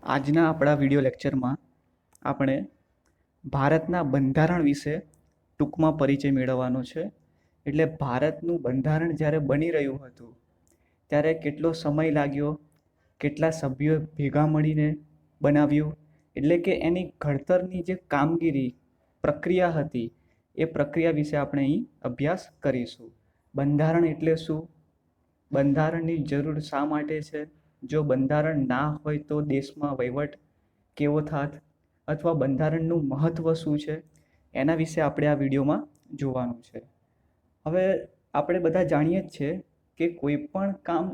આજના આપણા વિડિયો લેક્ચરમાં આપણે ભારતના બંધારણ વિશે ટૂંકમાં પરિચય મેળવવાનો છે. એટલે ભારતનું બંધારણ જ્યારે બની રહ્યું હતું ત્યારે કેટલો સમય લાગ્યો, કેટલા સભ્યો ભેગા મળીને બનાવ્યું, એટલે કે એની ઘડતરની જે કામગીરી પ્રક્રિયા હતી એ પ્રક્રિયા વિશે આપણે અહીં અભ્યાસ કરીશું. બંધારણ એટલે શું? બંધારણની જરૂર શા માટે છે? જો બંધારણ ના હોય તો દેશમાં વહીવટ કેવો થાત? અથવા બંધારણનું મહત્ત્વ શું છે? એના વિશે આપણે આ વિડીયોમાં જોવાનું છે. હવે આપણે બધા જાણીએ જ છે કે કોઈ પણ કામ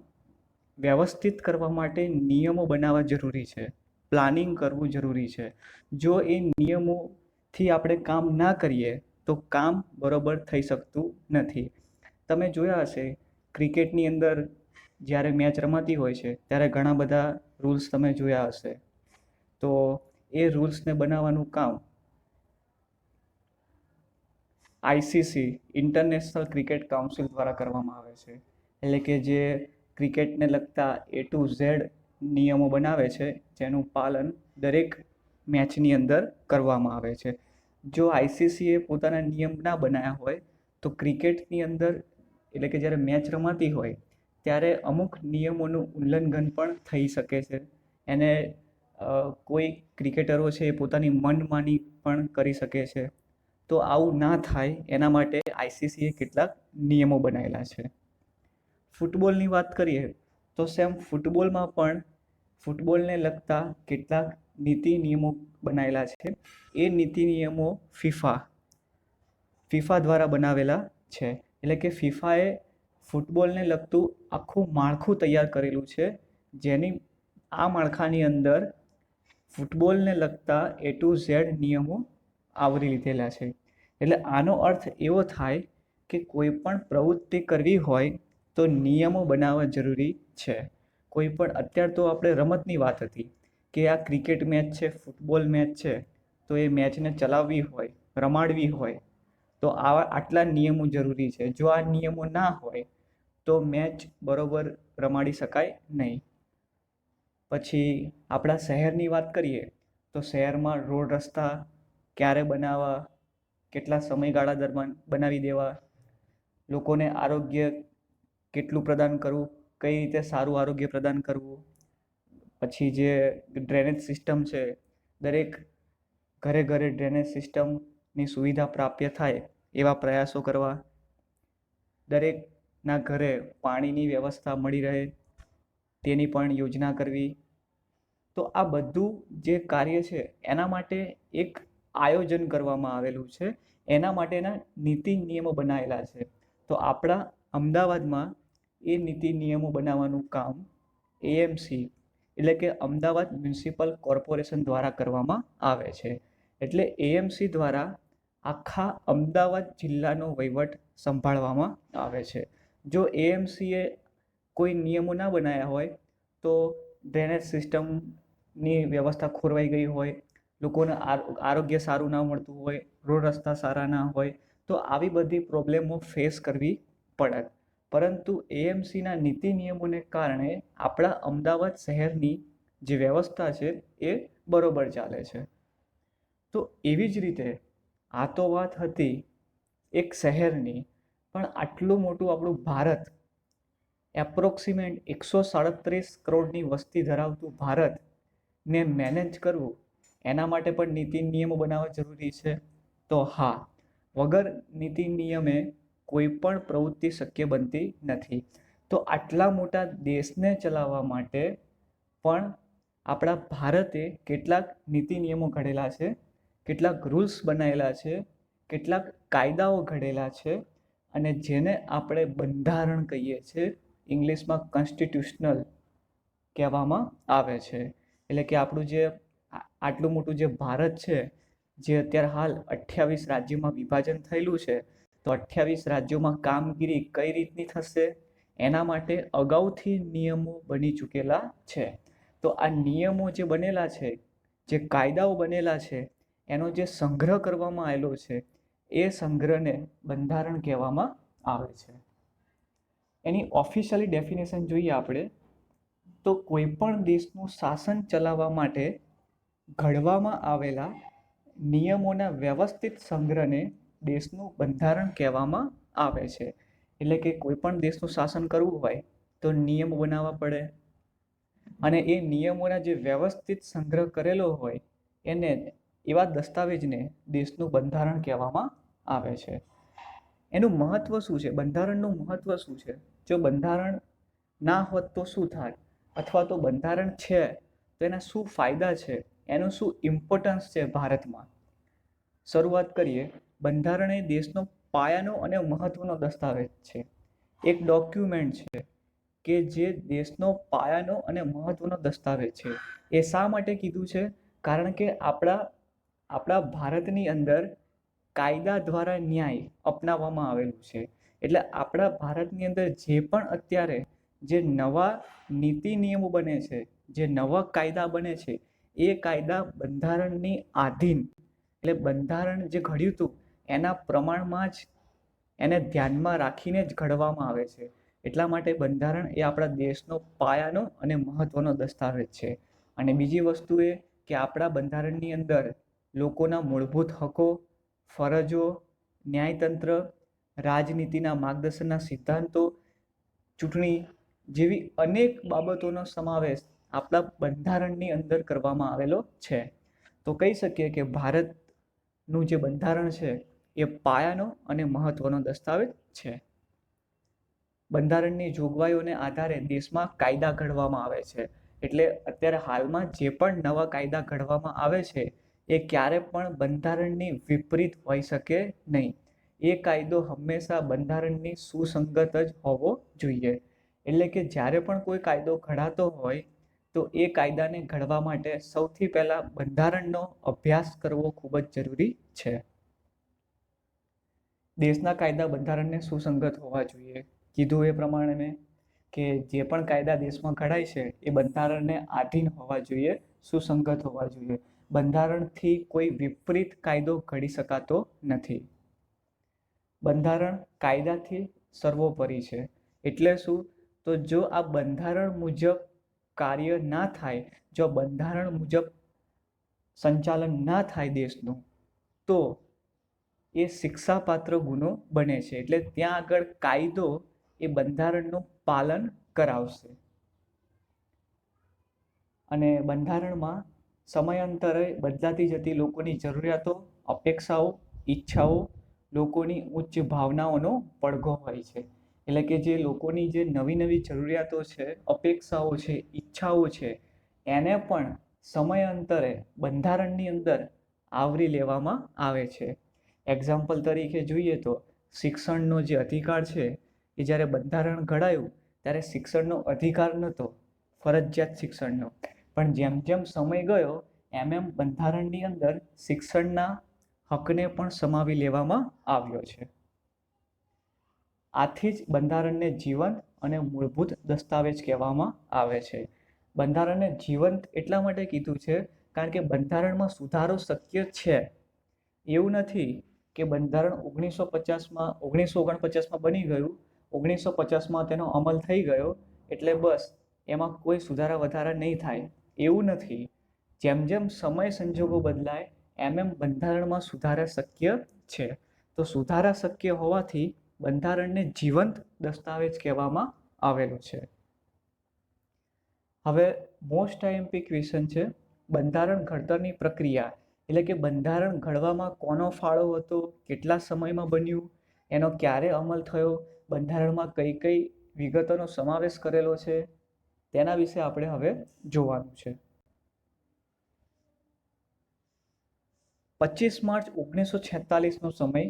વ્યવસ્થિત કરવા માટે નિયમો બનાવવા જરૂરી છે, પ્લાનિંગ કરવું જરૂરી છે. જો એ નિયમોથી આપણે કામ ના કરીએ તો કામ બરોબર થઈ શકતું નથી. તમે જોયા હશે ક્રિકેટની અંદર જ્યારે મેચ રમાતી હોય છે ત્યારે ઘણા બધા રૂલ્સ તમે જોયા હશે. તો એ રૂલ્સને બનાવવાનું કામ આઈસીસી ઇન્ટરનેશનલ ક્રિકેટ કાઉન્સિલ દ્વારા કરવામાં આવે છે. એટલે કે જે ક્રિકેટને લગતા A to Z નિયમો બનાવે છે, જેનું પાલન દરેક મેચની અંદર કરવામાં આવે છે. જો આઈસીસીએ પોતાના નિયમ ના બનાવ્યા હોય તો ક્રિકેટની અંદર, એટલે કે જ્યારે મેચ રમાતી હોય ત્યારે અમુક નિયમોનું ઉલ્લંઘન પણ થઈ શકે છે. એને કોઈ ક્રિકેટરો છે એ પોતાની મનમાની પણ કરી શકે છે. તો આવું ના થાય એના માટે આઈસીસીએ કેટલાક નિયમો બનાવેલા છે. ફૂટબોલની વાત કરીએ તો સેમ ફૂટબોલમાં પણ ફૂટબોલને લગતા કેટલાક નીતિ નિયમો બનાવેલા છે. એ નીતિ નિયમો ફીફા દ્વારા બનાવેલા છે. એટલે કે ફીફાએ ફૂટબોલને લગતું આખું માળખું તૈયાર કરેલું છે, જેની આ માળખાની અંદર ફૂટબોલને લગતા A to Z નિયમો આવરી લીધેલા છે. એટલે આનો અર્થ એવો થાય કે કોઈ પણ પ્રવૃત્તિ કરવી હોય તો નિયમો બનાવવા જરૂરી છે. કોઈ પણ અત્યારે તો આપણે રમતની વાત હતી કે આ ક્રિકેટ મેચ છે, ફૂટબોલ મેચ છે, તો એ મેચને ચલાવવી હોય, રમાડવી હોય તો આટલા નિયમો જરૂરી છે. જો આ નિયમો ના હોય તો મેચ બરોબર રમાડી શકાય નહીં. પછી આપણા શહેરની વાત કરીએ તો શહેરમાં રોડ રસ્તા ક્યારે બનાવવા, કેટલા સમયગાળા દરમિયાન બનાવી દેવા, લોકોને આરોગ્ય કેટલું પ્રદાન કરવું, કઈ રીતે સારું આરોગ્ય પ્રદાન કરવું. પછી જે ડ્રેનેજ સિસ્ટમ છે, દરેક ઘરે ઘરે ડ્રેનેજ સિસ્ટમની સુવિધા પ્રાપ્ય થાય એવા પ્રયાસો કરવા, દરેકના ઘરે પાણીની વ્યવસ્થા મળી રહે તેની પણ યોજના કરવી. તો આ બધું જે કાર્ય છે એના માટે એક આયોજન કરવામાં આવેલું છે. એના માટેના નીતિ નિયમો બનાવેલા છે. તો આપણા અમદાવાદમાં એ નીતિ નિયમો બનાવવાનું કામ એએમસી એટલે કે અમદાવાદ મ્યુનિસિપલ કોર્પોરેશન દ્વારા કરવામાં આવે છે. એટલે એએમસી દ્વારા આખા અમદાવાદ જિલ્લાનો વહીવટ સંભાળવામાં આવે છે. જો એએમસીએ કોઈ નિયમો ના બનાવ્યા હોય તો ડ્રેનેજ સિસ્ટમની વ્યવસ્થા ખોરવાઈ ગઈ હોય, લોકોને આરોગ્ય સારું ના મળતું હોય, રોડ રસ્તા સારા ના હોય, તો આવી બધી પ્રોબ્લેમો ફેસ કરવી પડે. પરંતુ એએમસીના નીતિ નિયમોને કારણે આપણા અમદાવાદ શહેરની જે વ્યવસ્થા છે એ બરોબર ચાલે છે. તો એવી જ રીતે આ તો વાત હતી એક શહેરની, પણ આટલું મોટું આપણું ભારત, એપ્રોક્સિમેટ 137 કરોડની વસ્તી ધરાવતું ભારતને મેનેજ કરવું, એના માટે પણ નીતિ નિયમો બનાવવા જરૂરી છે. તો હા, વગર નીતિ નિયમે કોઈ પણ પ્રવૃત્તિ શક્ય બનતી નથી. તો આટલા મોટા દેશને ચલાવવા માટે પણ આપણા ભારતે કેટલાક નીતિ નિયમો ઘડેલા છે, કેટલાક રૂલ્સ બનાવેલા છે, કેટલાક કાયદાઓ ઘડેલા છે, અને જેને આપણે બંધારણ કહીએ છીએ, ઇંગ્લિશમાં કોન્સ્ટિટ્યુશનલ કહેવામાં આવે છે. એટલે કે આપણું જે આટલું મોટું જે ભારત છે, જે અત્યારે હાલ 28 રાજ્યોમાં વિભાજન થયેલું છે, તો 28 રાજ્યોમાં કામગીરી કઈ રીતની થશે એના માટે અગાઉથી નિયમો બની ચૂકેલા છે. તો આ નિયમો જે બનેલા છે, જે કાયદાઓ બનેલા છે, એનો જે સંગ્રહ કરવામાં આવેલો છે, એ સંગ્રહને બંધારણ કહેવામાં આવે છે. એની ઓફિશિયલી ડેફિનેશન જોઈએ આપણે તો કોઈ પણ દેશનું શાસન ચલાવવા માટે ઘડવામાં આવેલા નિયમોના વ્યવસ્થિત સંગ્રહને દેશનું બંધારણ કહેવામાં આવે છે. એટલે કે કોઈ પણ દેશનું શાસન કરવું હોય તો નિયમ બનાવવા પડે, અને એ નિયમોના જે વ્યવસ્થિત સંગ્રહ કરેલો હોય એને એવા દસ્તાવેજને દેશનું બંધારણ કહેવામાં આવે છે. એનું મહત્વ શું છે? બંધારણનું મહત્વ શું છે? જો બંધારણ ના હોત તો શું થાય, અથવા તો બંધારણ છે તો એના શું ફાયદા છે, એનું શું ઇમ્પોર્ટન્સ છે ભારતમાં. શરૂઆત કરીએ. બંધારણ એ દેશનો પાયાનો અને મહત્વનો દસ્તાવેજ છે. એક ડોક્યુમેન્ટ છે કે જે દેશનો પાયાનો અને મહત્વનો દસ્તાવેજ છે. એ શા માટે કીધું છે? કારણ કે આપણા ભારતની અંદર કાયદા દ્વારા ન્યાય અપનાવવામાં આવેલું છે. એટલે આપણા ભારતની અંદર જે પણ અત્યારે જે નવા નીતિ નિયમો બને છે, જે નવા કાયદા બને છે, એ કાયદા બંધારણની આધીન, એટલે બંધારણ જે ઘડ્યું હતું એના પ્રમાણમાં જ, એને ધ્યાનમાં રાખીને જ ઘડવામાં આવે છે. એટલા માટે બંધારણ એ આપણા દેશનો પાયાનો અને મહત્વનો દસ્તાવેજ છે. અને બીજી વસ્તુ એ કે આપણા બંધારણની અંદર લોકોના મૂળભૂત હકો, ફરજો, ન્યાયતંત્ર, રાજનીતિના માર્ગદર્શનના સિદ્ધાંતો, ચૂંટણી જેવી અનેક બાબતોનો સમાવેશ આપણા બંધારણની અંદર કરવામાં આવેલો છે. તો કહી શકીએ કે ભારતનું જે બંધારણ છે એ પાયાનો અને મહત્વનો દસ્તાવેજ છે. બંધારણની જોગવાઈઓને આધારે દેશમાં કાયદા ઘડવામાં આવે છે. એટલે અત્યારે હાલમાં જે પણ નવા કાયદા ઘડવામાં આવે છે એ ક્યારે પણ બંધારણની વિપરીત હોઈ શકે નહીં. એ કાયદો હંમેશા બંધારણની સુસંગત જ હોવો જોઈએ. એટલે કે જ્યારે પણ કોઈ કાયદો ઘડાતો હોય તો એ કાયદાને ઘડવા માટે સૌથી પહેલા બંધારણનો અભ્યાસ કરવો ખૂબ જ જરૂરી છે. દેશના કાયદા બંધારણને સુસંગત હોવા જોઈએ. કીધું એ પ્રમાણે મેં કે જે પણ કાયદા દેશમાં ઘડાય છે એ બંધારણને આધીન હોવા જોઈએ, સુસંગત હોવા જોઈએ. બંધારણથી કોઈ વિપરીત કાયદો ઘડી શકાતો નથી. બંધારણ કાયદાથી સર્વોપરી છે. એટલે શું? તો જો આ બંધારણ મુજબ કાર્ય ના થાય, જો બંધારણ મુજબ સંચાલન ના થાય દેશનું, તો એ શિક્ષાપાત્ર ગુનો બને છે. એટલે ત્યાં આગળ કાયદો એ બંધારણનું પાલન કરાવશે. અને બંધારણમાં સમયાંતરે બદલાતી જતી લોકોની જરૂરિયાતો, અપેક્ષાઓ, ઈચ્છાઓ, લોકોની ઉચ્ચ ભાવનાઓનો પડઘો હોય છે. એટલે કે જે લોકોની જે નવી નવી જરૂરિયાતો છે, અપેક્ષાઓ છે, ઈચ્છાઓ છે, એને પણ સમયાંતરે બંધારણની અંદર આવરી લેવામાં આવે છે. એક્ઝામ્પલ તરીકે જોઈએ તો શિક્ષણનો જે અધિકાર છે એ જ્યારે બંધારણ ઘડાયું ત્યારે શિક્ષણનો અધિકાર નહોતો, ફરજિયાત શિક્ષણનો. પણ જેમ જેમ સમય ગયો એમ એમ બંધારણની અંદર શિક્ષણના હકને પણ સમાવી લેવામાં આવ્યો છે. આથી જ બંધારણને જીવંત અને મૂળભૂત દસ્તાવેજ કહેવામાં આવે છે. બંધારણને જીવંત એટલા માટે કીધું છે કારણ કે બંધારણમાં સુધારો શક્ય છે. એવું નથી કે બંધારણ 1949માં બની ગયું, 1950માં તેનો અમલ થઈ ગયો એટલે બસ એમાં કોઈ સુધારા વધારા નહીં થાય. એવું નથી. જેમ જેમ સમય સંજોગો બદલાય એમ એમ બંધારણમાં સુધારા શક્ય છે. તો સુધારા શક્ય હોવાથી બંધારણને જીવંત દસ્તાવેજ કહેવામાં આવેલું છે. હવે મોસ્ટ આઈએમપી ક્વેશ્ચન છે બંધારણ ઘડતરની પ્રક્રિયા. એટલે કે બંધારણ ઘડવામાં કોનો ફાળો હતો, કેટલા સમયમાં બન્યું, એનો ક્યારે અમલ થયો, બંધારણમાં કઈ કઈ વિગતોનો સમાવેશ કરેલો છે, તેના વિશે આપણે હવે જોવાનું છે. 25 માર્ચ 1946નો સમય,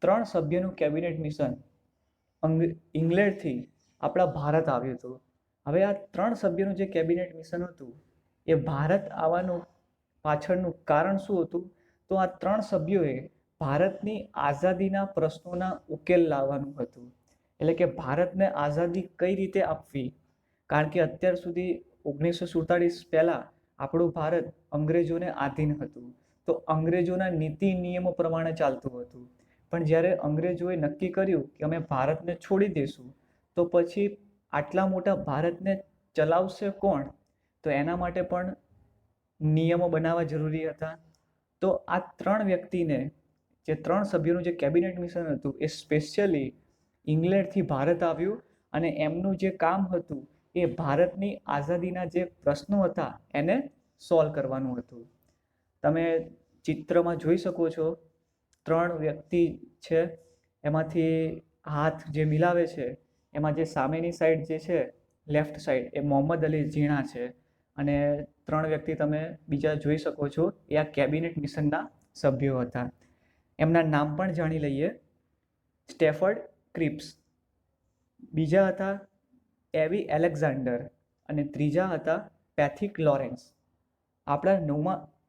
3 સભ્યનું કેબિનેટ મિશન ઇંગ્લેન્ડથી આપણા ભારત આવ્યું હતું. હવે આ 3 સભ્યનું જે કેબિનેટ મિશન હતું એ ભારત આવવાનું પાછળનું કારણ શું હતું? તો આ 3 સભ્યોએ ભારતની આઝાદીના પ્રશ્નોના ઉકેલ લાવવાનું હતું. એટલે કે ભારતને આઝાદી કઈ રીતે આપવી, કારણ કે અત્યાર સુધી 1947 પહેલાં આપણું ભારત અંગ્રેજોને આધીન હતું. તો અંગ્રેજોના નીતિ નિયમો પ્રમાણે ચાલતું હતું. પણ જ્યારે અંગ્રેજોએ નક્કી કર્યું કે અમે ભારતને છોડી દઈશું, તો પછી આટલા મોટા ભારતને ચલાવશે કોણ, તો એના માટે પણ નિયમો બનાવવા જરૂરી હતા. તો આ 3 વ્યક્તિને, જે 3 સભ્યોનું જે કેબિનેટ મિશન હતું, એ સ્પેશિયલી ઇંગ્લેન્ડથી ભારત આવ્યું અને એમનું જે કામ હતું એ ભારતની આઝાદીના જે પ્રશ્નો હતા એને સોલ્વ કરવાનું હતું. તમે ચિત્રમાં જોઈ શકો છો 3 વ્યક્તિ છે, એમાંથી હાથ જે મિલાવે છે એમાં જે સામેની સાઈડ જે છે લેફ્ટ સાઈડ એ મોહમ્મદ અલી ઝીણા છે, અને 3 વ્યક્તિ તમે બીજા જોઈ શકો છો એ આ કેબિનેટ મિશનના સભ્યો હતા. એમના નામ પણ જાણી લઈએ. સ્ટેફર્ડ ક્રિપ્સ, બીજા હતા એવી એલેક્ઝાન્ડર, અને ત્રીજા હતા પેથિક લોરેન્સ. આપણા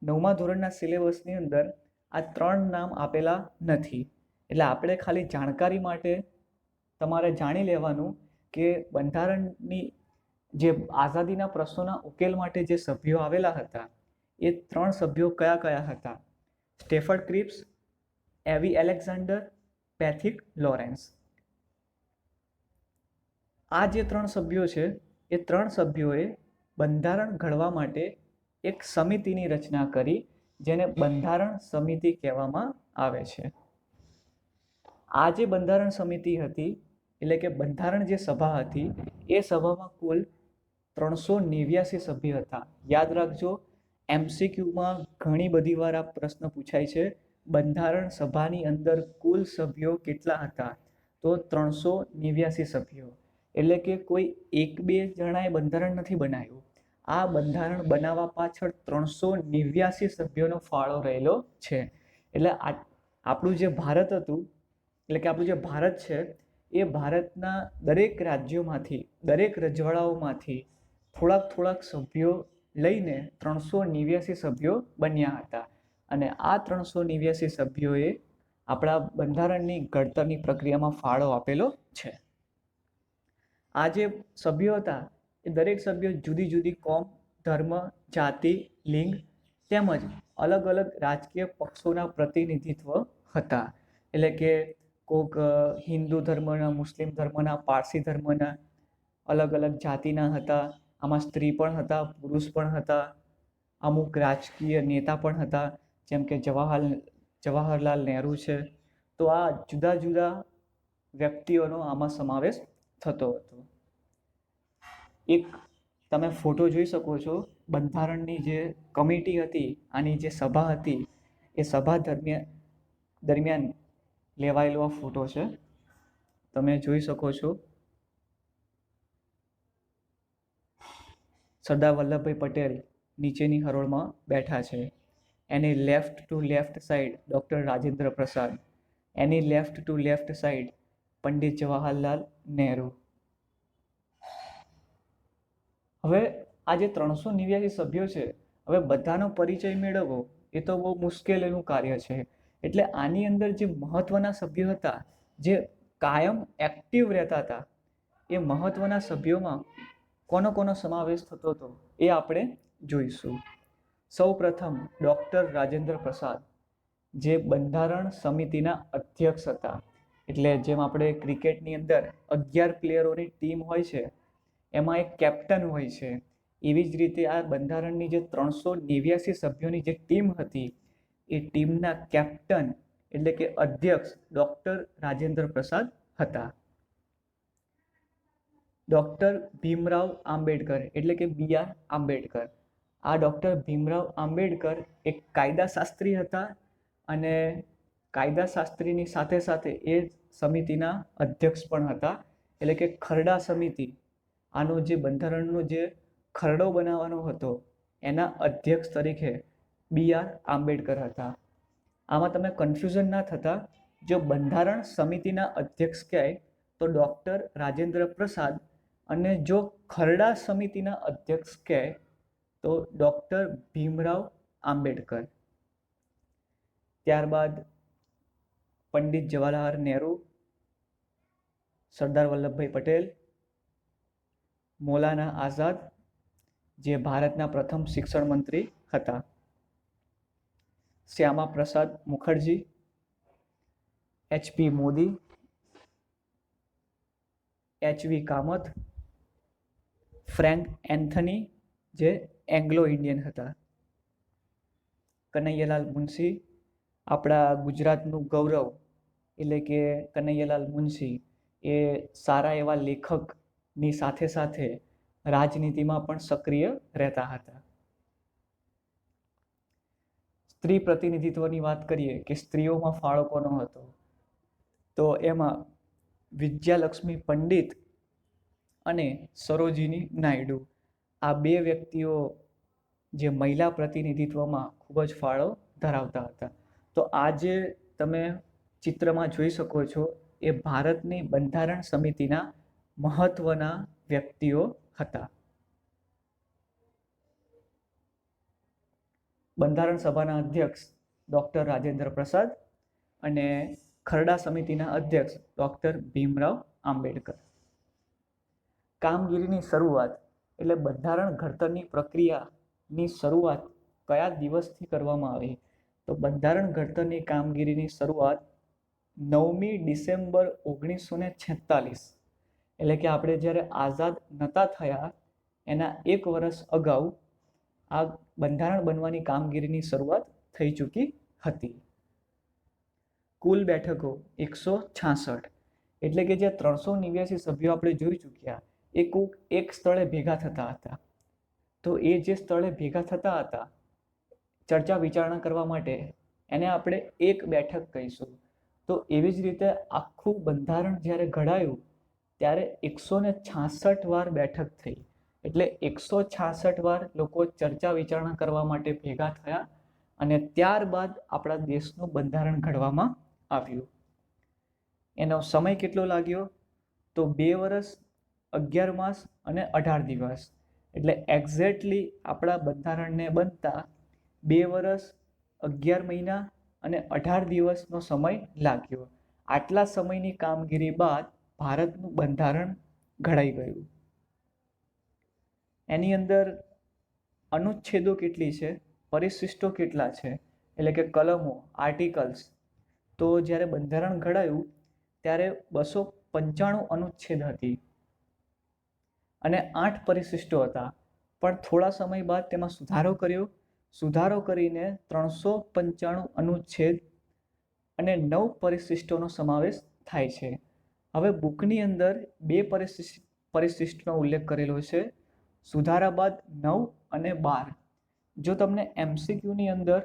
નવમા ધોરણના સિલેબસની અંદર આ 3 નામ આપેલા નથી, એટલે આપણે ખાલી જાણકારી માટે તમારે જાણી લેવાનું કે બંધારણની જે આઝાદીના પ્રશ્નોના ઉકેલ માટે જે સભ્યો આવેલા હતા એ 3 સભ્યો કયા કયા હતા: સ્ટેફર્ડ ક્રિપ્સ, એવી એલેક્ઝાન્ડર, પેથિક લોરેન્સ. આ જે 3 સભ્યો છે એ 3 સભ્યોએ બંધારણ ઘડવા માટે એક સમિતિની રચના કરી, જેને બંધારણ સમિતિ કહેવામાં આવે છે. આ જે બંધારણ સમિતિ હતી, એટલે કે બંધારણ જે સભા હતી, એ સભામાં કુલ 389 સભ્ય હતા. યાદ રાખજો, MCQમાં ઘણી બધી વાર આ પ્રશ્ન પૂછાય છે, બંધારણ સભાની અંદર કુલ સભ્યો કેટલા હતા? તો 389 સભ્યો. એટલે કે કોઈ 1-2 જણાએ બંધારણ નથી બનાવ્યું. આ બંધારણ બનાવવા પાછળ 389 સભ્યોનો ફાળો રહેલો છે. એટલે આપણું જે ભારત હતું, એટલે કે આપણું જે ભારત છે, એ ભારતના દરેક રાજ્યોમાંથી, દરેક રજવાડાઓમાંથી થોડાક સભ્યો લઈને 389 સભ્યો બન્યા હતા. અને આ 389 સભ્યોએ આપણા બંધારણની ઘડતરની પ્રક્રિયામાં ફાળો આપેલો છે. આ જે સભ્યો હતા એ દરેક સભ્યો જુદી જુદી કોમ, ધર્મ, જાતિ, લિંગ તેમજ અલગ અલગ રાજકીય પક્ષોના પ્રતિનિધિત્વ હતા. એટલે કે કોઈક હિન્દુ ધર્મના, મુસ્લિમ ધર્મના, પારસી ધર્મના, અલગ અલગ જાતિના હતા. આમાં સ્ત્રી પણ હતા, પુરુષ પણ હતા, અમુક રાજકીય નેતા પણ હતા, જેમ કે જવાહરલાલ નહેરુ છે. તો આ જુદા જુદા વ્યક્તિઓનો આમાં સમાવેશ થતો હતો. એક તમે ફોટો જોઈ શકો છો, બંધારણની જે કમિટી હતી, આની જે સભા હતી, એ સભા દરમિયાન લેવાયેલો આ ફોટો છે. તમે જોઈ શકો છો સરદાર વલ્લભભાઈ પટેલ નીચેની હરોળમાં બેઠા છે. એની left to left side doctor Rajendra Prasad, એની left to left side Pandit Jawaharlal Nehru. હવે આ જે 389 સભ્યો છે, હવે બધાનો પરિચય મેળવવો એ તો બહુ મુશ્કેલીનું કાર્ય છે. એટલે આની અંદર જે મહત્વના સભ્યો હતા, જે કાયમ એક્ટિવ રહેતા હતા, એ મહત્વના સભ્યોમાં કોનો સમાવેશ થતો હતો એ આપણે જોઈશું. સૌ પ્રથમ ડૉક્ટર રાજેન્દ્ર પ્રસાદ, જે બંધારણ સમિતિના અધ્યક્ષ હતા. એટલે જેમ આપણે ક્રિકેટની અંદર 11 પ્લેયરોની ટીમ હોય છે, એમાં એક કેપ્ટન હોય છે, એવી જ રીતે આ બંધારણની જે 389 સભ્યોની જે ટીમ હતી, એ ટીમના કેપ્ટન એટલે કે અધ્યક્ષ ડૉક્ટર રાજેન્દ્ર પ્રસાદ હતા. ડૉક્ટર ભીમરાવ આંબેડકર એટલે કે BR આંબેડકર. આ ડૉક્ટર ભીમરાવ આંબેડકર એક કાયદાશાસ્ત્રી હતા, અને કાયદાશાસ્ત્રીની સાથે સાથે એ સમિતિના અધ્યક્ષ પણ હતા. એટલે કે ખરડા સમિતિ, આનો જે બંધારણનો જે ખરડો બનાવવાનો હતો, એના અધ્યક્ષ તરીકે BR આંબેડકર હતા. આમાં તમે કન્ફ્યુઝન ના થતા, જો બંધારણ સમિતિના અધ્યક્ષ કહે તો ડૉક્ટર રાજેન્દ્ર પ્રસાદ, અને જો ખરડા સમિતિના અધ્યક્ષ કહે તો ડૉક્ટર ભીમરાવ આંબેડકર. ત્યારબાદ પંડિત જવાહરલાલ નહેરુ, સરદાર વલ્લભભાઈ પટેલ, મૌલાના આઝાદ, જે ભારતના પ્રથમ શિક્ષણ મંત્રી હતા, Shyama Prasad Mukherjee, HP Modi, HV Kamat, Frank Anthony જે એંગ્લો ઇન્ડિયન હતા. કનૈયાલાલ મુનશી આપણા ગુજરાતનું ગૌરવ, એટલે કે કનૈયાલાલ મુનશી એ સારા એવા લેખકની સાથે સાથે રાજનીતિમાં પણ સક્રિય રહેતા હતા. સ્ત્રી પ્રતિનિધિત્વની વાત કરીએ કે સ્ત્રીઓમાં ફાળો કોનો હતો, તો એમાં વિદ્યાલક્ષ્મી પંડિત અને સરોજિની નાયડુ આ બે વ્યક્તિઓ જે મહિલા પ્રતિનિધિત્વમાં ખૂબ જ ફાળો ધરાવતા હતા. તો આ જે તમે ચિત્રમાં જોઈ શકો છો એ ભારતની બંધારણ સમિતિના મહત્વના વ્યક્તિઓ હતા. બંધારણ સભાના અધ્યક્ષ ડૉક્ટર રાજેન્દ્ર પ્રસાદ અને ખરડા સમિતિના અધ્યક્ષ ડૉક્ટર ભીમરાવ આંબેડકર. કામગીરીની શરૂઆત એટલે બંધારણ ઘડતરની પ્રક્રિયાની શરૂઆત કયા દિવસથી કરવામાં આવી, તો બંધારણ ઘડતરની કામગીરીની શરૂઆત 9મી ડિસેમ્બર 1946, એટલે કે આપણે જ્યારે આઝાદ નહોતા થયા એના 1 વર્ષ અગાઉ આ બંધારણ બનવાની કામગીરીની શરૂઆત થઈ ચૂકી હતી. કુલ બેઠકો 166, એટલે કે જે 389 સભ્યો આપણે જોઈ ચૂક્યા એ એક સ્થળે ભેગા થતા હતા. તો એ જે સ્થળે ભેગા થતા હતા ચર્ચા વિચારણા કરવા માટે એને આપણે એક બેઠક કહીશું. તો એવી જ રીતે આખું બંધારણ જ્યારે ઘડાયું ત્યારે 166 વાર બેઠક થઈ, એટલે 166 વાર લોકો ચર્ચા વિચારણા કરવા માટે ભેગા થયા અને ત્યારબાદ આપણા દેશનું બંધારણ ઘડવામાં આવ્યું. એનો સમય કેટલો લાગ્યો, તો 2 વર્ષ 11 માસ અને 18 દિવસ, એટલે એક્ઝેક્ટલી આપણા બંધારણને બનતા 2 વર્ષ 11 મહિના અને 18 દિવસનો સમય લાગ્યો. આટલા સમયની કામગીરી બાદ ભારતનું બંધારણ ઘડાઈ ગયું. એની અંદર અનુચ્છેદો કેટલી છે, પરિશિષ્ટો કેટલા છે, એટલે કે કલમો, આર્ટિકલ્સ, તો જ્યારે બંધારણ ઘડાયું ત્યારે 295 અનુચ્છેદ હતી અને 8 પરિશિષ્ટો હતા. પણ થોડા સમય બાદ તેમાં સુધારો કરીને 395 અનુચ્છેદ અને 9 પરિશિષ્ટોનો સમાવેશ થાય છે. હવે બુકની અંદર 2 પરિશિષ્ટનો ઉલ્લેખ કરેલો છે, સુધારા બાદ 9 અને 12. જો તમને MCQની અંદર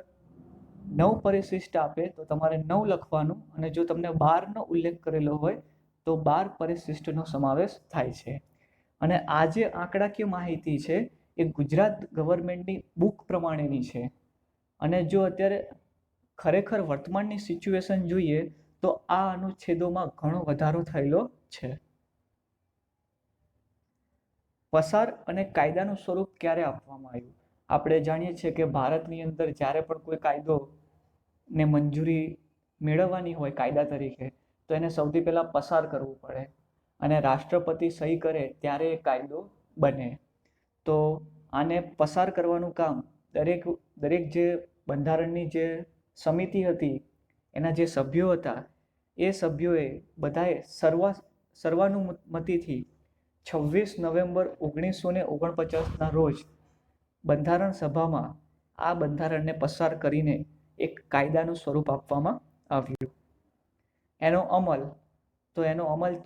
9 પરિશિષ્ટ આપે તો તમારે 9 લખવાનું, અને જો તમને 12નો ઉલ્લેખ કરેલો હોય તો 12 પરિશિષ્ટનો સમાવેશ થાય છે. અને આ જે આંકડાકીય માહિતી છે એ ગુજરાત ગવર્મેન્ટની બુક પ્રમાણેની છે. અને જો અત્યારે ખરેખર વર્તમાનની સિચ્યુએશન જોઈએ તો આ અનુચ્છેદોમાં ઘણો વધારો થયેલો છે. પસાર અને કાયદાનું સ્વરૂપ ક્યારે આપવામાં આવ્યું? આપણે જાણીએ છીએ કે ભારતની અંદર જ્યારે પણ કોઈ કાયદો ને મંજૂરી મેળવવાની હોય કાયદા તરીકે, તો એને સૌથી પહેલાં પસાર કરવું પડે અને રાષ્ટ્રપતિ સહી કરે ત્યારે એ કાયદો બને. તો આને પસાર કરવાનું કામ દરેક જે બંધારણની જે સમિતિ હતી એના જે સભ્યો હતા એ સભ્યોએ બધાએ સર્વાનુમતિથી 26 નવેમ્બર 1949ના રોજ બંધારણ સભામાં આ બંધારણને પસાર કરીને એક કાયદાનું સ્વરૂપ આપવામાં આવ્યું. એનો અમલ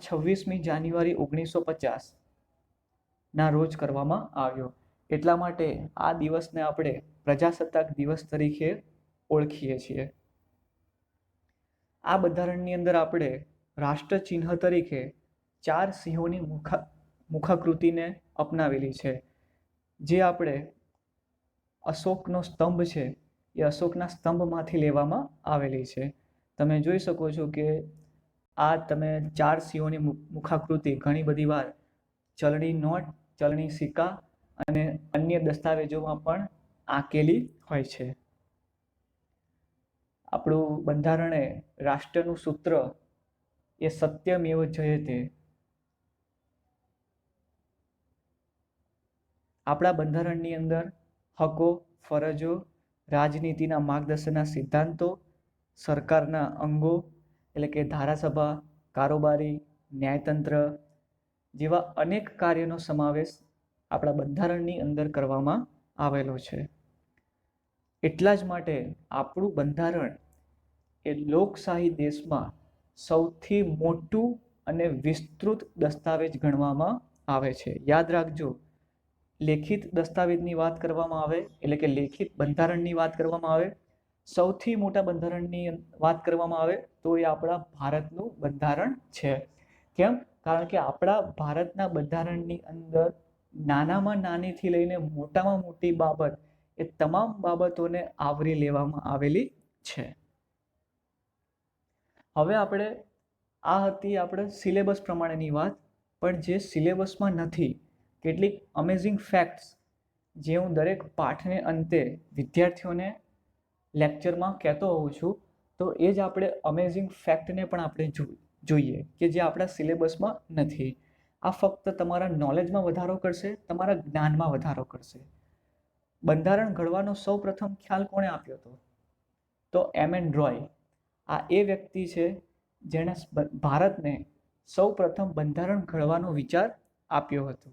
26મી જાન્યુઆરી 1950ના રોજ કરવામાં આવ્યો. એટલા માટે આ દિવસને આપણે પ્રજાસત્તાક દિવસ તરીકે ઓળખીએ છીએ. આ બંધારણની અંદર આપણે રાષ્ટ્ર ચિહ્ન તરીકે 4 સિંહોની મુખાકૃતિને અપનાવેલી છે, જે આપણે અશોકનો સ્તંભ છે એ અશોકના સ્તંભમાંથી લેવામાં આવેલી છે. તમે જોઈ શકો છો કે આ તમે 4 સિંહોની મુખાકૃતિ ઘણી બધી વાર ચલણી નોટ, ચલણી સિક્કા અને અન્ય દસ્તાવેજોમાં પણ આંકેલી હોય છે. આપણું બંધારણે રાષ્ટ્રનું સૂત્ર એ સત્યમેવ જયતે. આપણા બંધારણની અંદર હકો, ફરજો, રાજનીતિના માર્ગદર્શનના સિદ્ધાંતો, સરકારના અંગો એટલે કે ધારાસભા, કારોબારી, ન્યાયતંત્ર જેવા અનેક કાર્યનો સમાવેશ આપણા બંધારણની અંદર કરવામાં આવેલો છે. એટલા જ માટે આપણું બંધારણ એ લોકશાહી દેશમાં સૌથી મોટું અને વિસ્તૃત દસ્તાવેજ ગણવામાં આવે છે. યાદ રાખજો, લેખિત દસ્તાવેજની વાત કરવામાં આવે એટલે કે લેખિત બંધારણની વાત કરવામાં આવે, સૌથી મોટા બંધારણની વાત કરવામાં આવે તો એ આપણા ભારતનું બંધારણ છે. કેમ? કારણ કે આપણા ભારતના બંધારણની અંદર નાનામાં નાનીથી લઈને મોટામાં મોટી બાબત એ તમામ બાબતોને આવરી લેવામાં આવેલી છે. હવે આ હતી આપણે સિલેબસ પ્રમાણેની વાત, પણ જે સિલેબસમાં નથી, કેટલીક અમેઝિંગ ફેક્ટ્સ જે હું દરેક પાઠને અંતે વિદ્યાર્થીઓને લેક્ચરમાં કહેતો હોઉં છું, તો એ જ આપણે અમેઝિંગ ફેક્ટને પણ આપણે જોઈએ કે જે આપણા સિલેબસમાં નથી. આ ફક્ત તમારા નોલેજમાં વધારો કરશે, તમારા જ્ઞાનમાં વધારો કરશે. બંધારણ ઘડવાનો સૌ પ્રથમ ખ્યાલ કોણે આપ્યો હતો? તો એમ.એન. રોય. આ એ વ્યક્તિ છે જેણે ભારતને સૌ પ્રથમ બંધારણ ઘડવાનો વિચાર આપ્યો હતો.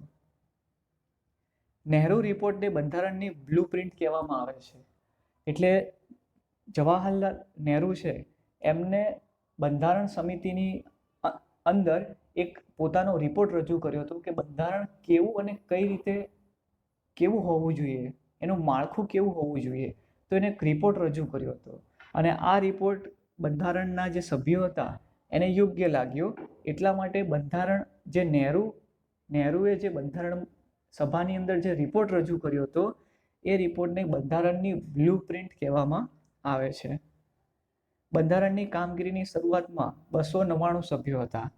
નહેરુ રિપોર્ટને બંધારણની બ્લુપ્રિન્ટ કહેવામાં આવે છે. એટલે જવાહરલાલ નહેરુ છે એમને બંધારણ સમિતિની અંદર એક પોતાનો રિપોર્ટ રજૂ કર્યો હતો કે બંધારણ કેવું અને કઈ રીતે કેવું હોવું જોઈએ, એનું માળખું કેવું હોવું જોઈએ, તો એને એક રિપોર્ટ રજૂ કર્યો હતો. અને આ રિપોર્ટ બંધારણના જે સભ્યો હતા એને યોગ્ય લાગ્યો. એટલા માટે બંધારણ જે નહેરુએ જે બંધારણ સભાની અંદર જે રિપોર્ટ રજૂ કર્યો હતો એ રિપોર્ટને બંધારણની બ્લુપ્રિન્ટ કહેવામાં આવે છે. બંધારણની કામગીરીની શરૂઆતમાં 299 સભ્યો હતા.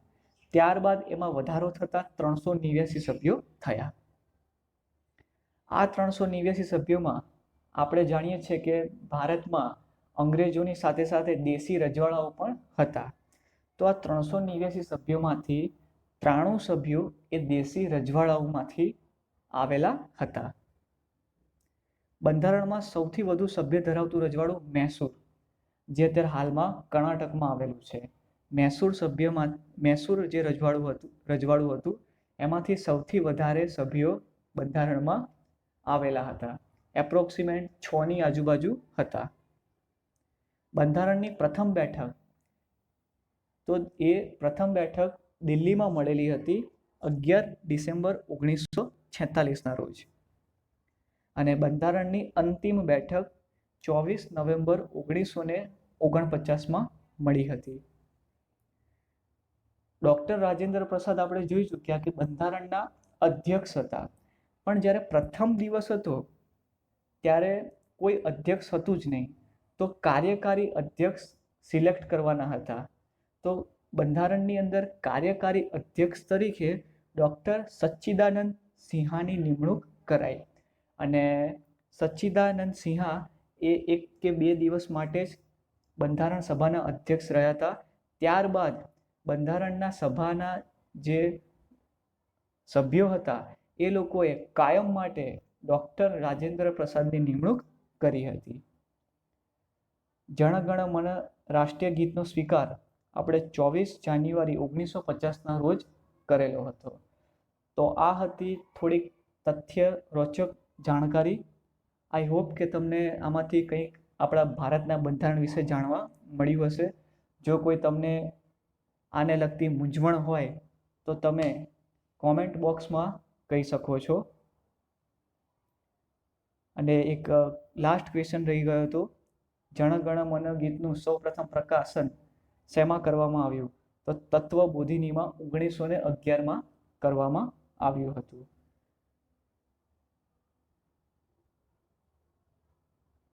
ત્યારબાદ એમાં વધારો થતા 389 સભ્યો થયા. આ 389 સભ્યોમાં આપણે જાણીએ છીએ કે ભારતમાં અંગ્રેજોની સાથે સાથે દેશી રજવાડાઓ પણ હતા. તો આ 389 સભ્યોમાંથી 93 સભ્યો એ દેશી રજવાડાઓમાંથી આવેલા હતા. બંધારણમાં સૌથી વધુ સભ્ય ધરાવતું રજવાડું મૈસૂર, જે અત્યારે હાલમાં કર્ણાટકમાં આવેલું છે. મૈસૂર જે રજવાડું હતું એમાંથી સૌથી વધારે સભ્યો બંધારણમાં આવેલા હતા. એપ્રોક્સિમેટ 6ની આજુબાજુ હતા. બંધારણની પ્રથમ બેઠક, તો એ પ્રથમ બેઠક દિલ્હીમાં મળેલી હતી 11 ડિસેમ્બર 1946ના રોજ. અને બંધારણની અંતિમ બેઠક 24 નવેમ્બર 1949માં મળી હતી. ડૉક્ટર રાજેન્દ્ર પ્રસાદ આપણે જોઈ ચૂક્યા કે બંધારણના અધ્યક્ષ હતા. પણ જ્યારે પ્રથમ દિવસ હતો ત્યારે કોઈ અધ્યક્ષ હતું જ નહીં, તો કાર્યકારી અધ્યક્ષ સિલેક્ટ કરવાના હતા. તો બંધારણની અંદર કાર્યકારી અધ્યક્ષ તરીકે ડૉક્ટર સચ્ચિદાનંદ સિંહાની નિમણૂક કરાઈ. અને સચ્ચિદાનંદ સિંહા એ 1 કે 2 દિવસ માટે જ બંધારણ સભાના અધ્યક્ષ રહ્યા હતા. ત્યારબાદ બંધારણના સભાના જે સભ્યો હતા એ લોકોએ કાયમ માટે ડૉક્ટર રાજેન્દ્ર પ્રસાદની નિમણૂક કરી હતી. જન ગણ મન રાષ્ટ્રીય ગીતનો સ્વીકાર આપણે 24 જાન્યુઆરી 1950ના રોજ કરેલો હતો. તો આ હતી થોડીક તથ્ય રોચક જાણકારી. આઈ હોપ કે તમને આમાંથી કંઈક આપણા ભારતના બંધારણ વિશે જાણવા મળ્યું હશે. જો કોઈ તમને આને લગતી મૂંઝવણ હોય તો તમે કોમેન્ટ બોક્સમાં કહી શકો છો. અને એક લાસ્ટ ક્વેશ્ચન રહી ગયો હતો, જન ગણ મન ગીતનું સૌપ્રથમ પ્રકાશન શેમાં કરવામાં આવ્યું? તો તત્વબોધિનીમાં 1911માં કરવામાં આવ્યું હતું.